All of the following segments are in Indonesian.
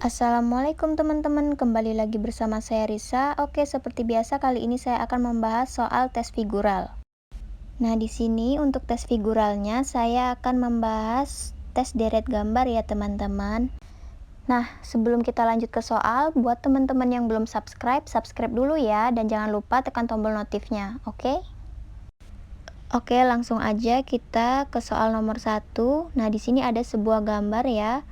Assalamualaikum teman-teman, kembali lagi bersama saya Risa. Oke, seperti biasa kali ini saya akan membahas soal tes figural. Nah, di sini untuk tes figuralnya saya akan membahas tes deret gambar ya teman-teman. Nah, sebelum kita lanjut ke soal, buat teman-teman yang belum subscribe, subscribe dulu ya, dan jangan lupa tekan tombol notifnya, oke? Oke, langsung aja kita ke soal nomor 1. Nah, di sini ada sebuah gambar ya.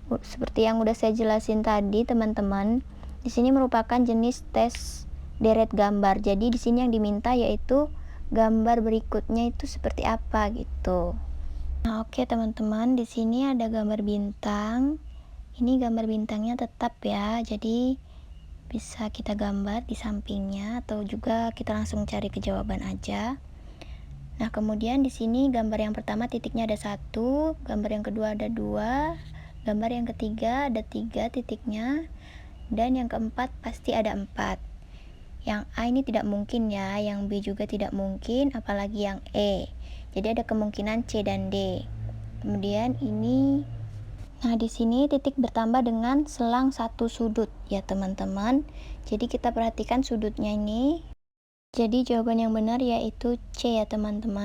Seperti yang udah saya jelasin tadi, teman-teman. Di sini merupakan jenis tes deret gambar. Jadi di sini yang diminta yaitu gambar berikutnya itu seperti apa gitu. Nah, oke teman-teman, di sini ada gambar bintang. Ini gambar bintangnya tetap ya. Jadi bisa kita gambar di sampingnya atau juga kita langsung cari ke jawaban aja. Nah, kemudian di sini gambar yang pertama titiknya ada 1, gambar yang kedua ada 2, gambar yang ketiga ada 3 titiknya, dan yang keempat pasti ada 4. Yang A ini tidak mungkin ya, yang B juga tidak mungkin, apalagi yang E. Jadi ada kemungkinan C dan D. Kemudian ini, nah di sini titik bertambah dengan selang satu sudut ya teman-teman. Jadi kita perhatikan sudutnya ini. Jadi jawaban yang benar yaitu C ya teman-teman.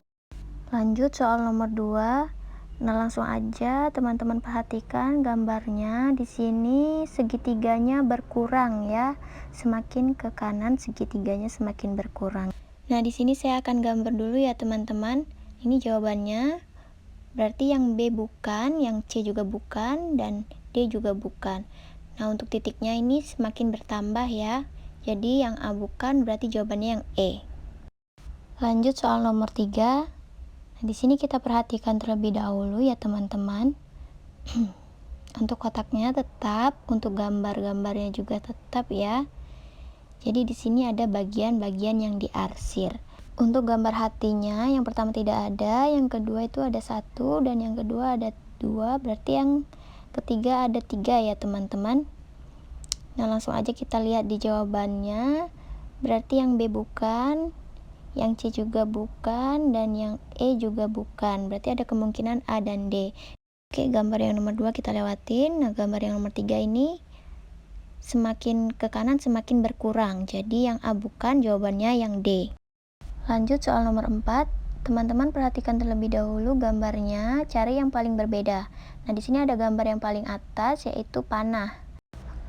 Lanjut soal nomor 2. Nah, langsung aja teman-teman perhatikan gambarnya. Di sini segitiganya berkurang ya. Semakin ke kanan segitiganya semakin berkurang. Nah, di sini saya akan gambar dulu ya teman-teman. Ini jawabannya. Berarti yang B bukan, yang C juga bukan, dan D juga bukan. Nah, untuk titiknya ini semakin bertambah ya. Jadi yang A bukan, berarti jawabannya yang E. Lanjut soal nomor 3. Nah, di sini kita perhatikan terlebih dahulu ya teman-teman. Untuk kotaknya tetap, untuk gambar-gambarnya juga tetap ya. Jadi di sini ada bagian-bagian yang diarsir. Untuk gambar hatinya, yang pertama tidak ada, yang kedua itu ada 1, dan yang kedua ada 2, berarti yang ketiga ada 3 ya teman-teman. Nah, langsung aja kita lihat di jawabannya. Berarti yang B bukan, yang C juga bukan, dan yang E juga bukan. Berarti ada kemungkinan A dan D. Oke, gambar yang nomor 2 kita lewatin. Nah, gambar yang nomor 3 ini semakin ke kanan semakin berkurang. Jadi yang A bukan, jawabannya yang D. Lanjut soal nomor 4. Teman-teman perhatikan terlebih dahulu gambarnya, cari yang paling berbeda. Nah, di sini ada gambar yang paling atas yaitu panah.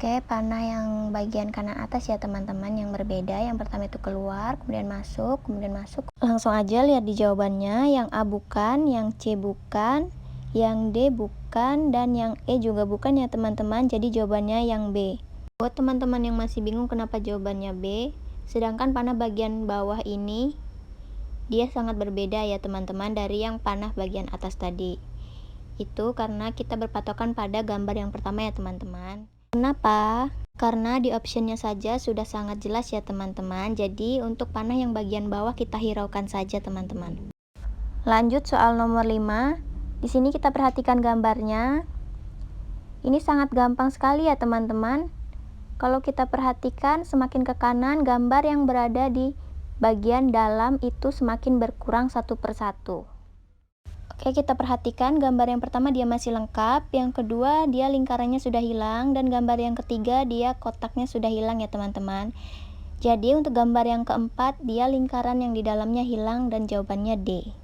Oke, panah yang bagian kanan atas ya teman-teman yang berbeda. Yang pertama itu keluar, kemudian masuk, kemudian masuk. Langsung aja lihat di jawabannya. Yang A bukan, yang C bukan, yang D bukan, dan yang E juga bukan ya teman-teman. Jadi jawabannya yang B. Buat teman-teman yang masih bingung kenapa jawabannya B, sedangkan panah bagian bawah ini dia sangat berbeda ya teman-teman dari yang panah bagian atas tadi. Itu karena kita berpatokan pada gambar yang pertama ya teman-teman. Kenapa? Karena di optionnya saja sudah sangat jelas ya teman-teman. Jadi untuk panah yang bagian bawah kita hiraukan saja teman-teman. Lanjut soal nomor 5. Di sini kita perhatikan gambarnya. Ini sangat gampang sekali ya teman-teman. Kalau kita perhatikan semakin ke kanan, gambar yang berada di bagian dalam itu semakin berkurang satu persatu. Oke, kita perhatikan gambar yang pertama dia masih lengkap, yang kedua dia lingkarannya sudah hilang, dan gambar yang ketiga dia kotaknya sudah hilang ya teman-teman. Jadi untuk gambar yang keempat dia lingkaran yang di dalamnya hilang dan jawabannya D.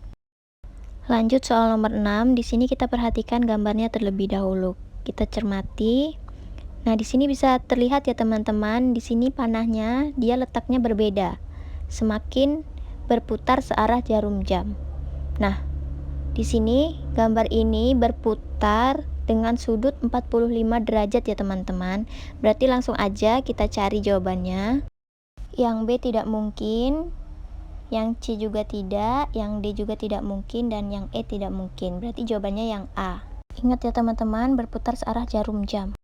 Lanjut soal nomor 6. Di sini kita perhatikan gambarnya terlebih dahulu. Kita cermati. Nah, di sini bisa terlihat ya teman-teman, di sini panahnya dia letaknya berbeda. Semakin berputar searah jarum jam. Nah, di sini gambar ini berputar dengan sudut 45 derajat ya teman-teman. Berarti langsung aja kita cari jawabannya. Yang B tidak mungkin, yang C juga tidak, yang D juga tidak mungkin, dan yang E tidak mungkin. Berarti jawabannya yang A. Ingat ya teman-teman, berputar searah jarum jam.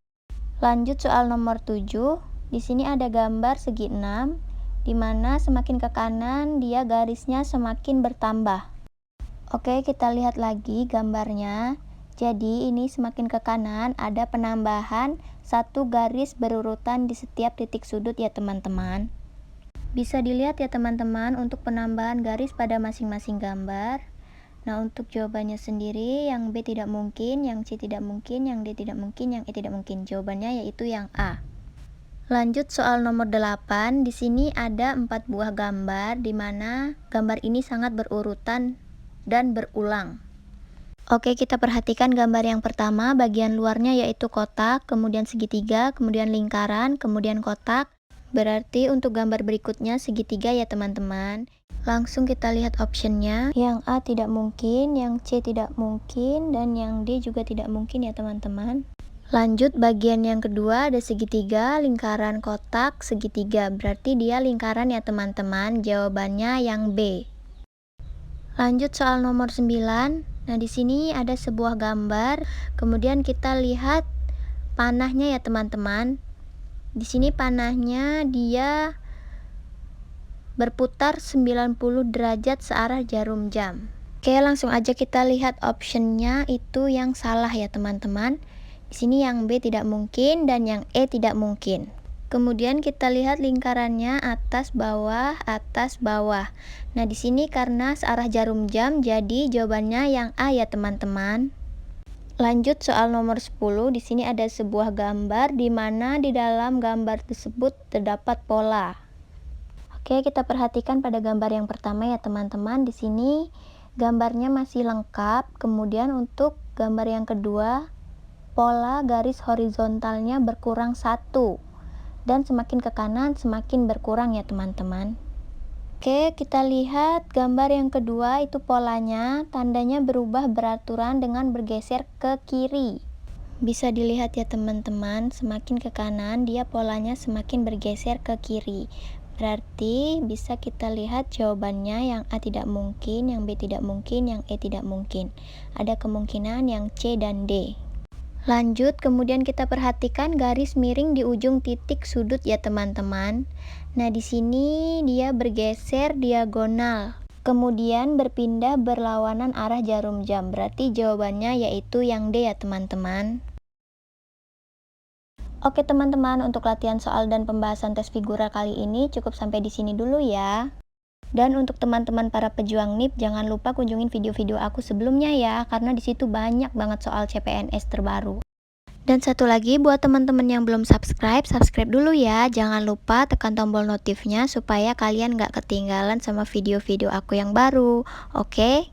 Lanjut soal nomor 7. Di sini ada gambar segi 6, di mana semakin ke kanan dia garisnya semakin bertambah. Oke, kita lihat lagi gambarnya. Jadi ini semakin ke kanan ada penambahan satu garis berurutan di setiap titik sudut ya teman-teman. Bisa dilihat ya teman-teman untuk penambahan garis pada masing-masing gambar. Nah, untuk jawabannya sendiri, yang B tidak mungkin, yang C tidak mungkin, yang D tidak mungkin, yang E tidak mungkin. Jawabannya yaitu yang A. Lanjut soal nomor 8. Di sini ada 4 buah gambar, di mana gambar ini sangat berurutan dan berulang. Oke, kita perhatikan gambar yang pertama, bagian luarnya yaitu kotak, kemudian segitiga, kemudian lingkaran, kemudian kotak. Berarti untuk gambar berikutnya segitiga ya teman-teman. Langsung kita lihat optionnya. Yang A tidak mungkin, yang C tidak mungkin, dan yang D juga tidak mungkin ya teman-teman. Lanjut bagian yang kedua, ada segitiga, lingkaran, kotak, segitiga. Berarti dia lingkaran ya teman-teman. Jawabannya yang B. Lanjut soal nomor 9. Nah, di sini ada sebuah gambar. Kemudian kita lihat panahnya ya teman-teman. Di sini panahnya dia berputar 90 derajat searah jarum jam. Oke, langsung aja kita lihat optionnya itu yang salah ya teman-teman. Di sini yang B tidak mungkin dan yang E tidak mungkin. Kemudian kita lihat lingkarannya atas bawah. Nah, di sini karena searah jarum jam, jadi jawabannya yang A ya teman-teman. Lanjut soal nomor 10. Di sini ada sebuah gambar di mana di dalam gambar tersebut terdapat pola. Oke, kita perhatikan pada gambar yang pertama ya teman-teman. Di sini gambarnya masih lengkap. Kemudian untuk gambar yang kedua, pola garis horizontalnya berkurang 1. Dan semakin ke kanan semakin berkurang ya teman-teman. Oke, kita lihat gambar yang kedua, itu polanya, tandanya berubah beraturan dengan bergeser ke kiri. Bisa dilihat ya teman-teman, semakin ke kanan dia polanya semakin bergeser ke kiri. Berarti bisa kita lihat jawabannya yang A tidak mungkin, yang B tidak mungkin, yang E tidak mungkin. Ada kemungkinan yang C dan D. Lanjut, kemudian kita perhatikan garis miring di ujung titik sudut ya teman-teman. Nah, di sini dia bergeser diagonal. Kemudian berpindah berlawanan arah jarum jam. Berarti jawabannya yaitu yang D ya teman-teman. Oke teman-teman, untuk latihan soal dan pembahasan tes figural kali ini cukup sampai di sini dulu ya. Dan untuk teman-teman para pejuang NIP, jangan lupa kunjungin video-video aku sebelumnya ya, karena di situ banyak banget soal CPNS terbaru. Dan satu lagi, buat teman-teman yang belum subscribe dulu ya. Jangan lupa tekan tombol notifnya supaya kalian gak ketinggalan sama video-video aku yang baru. Oke?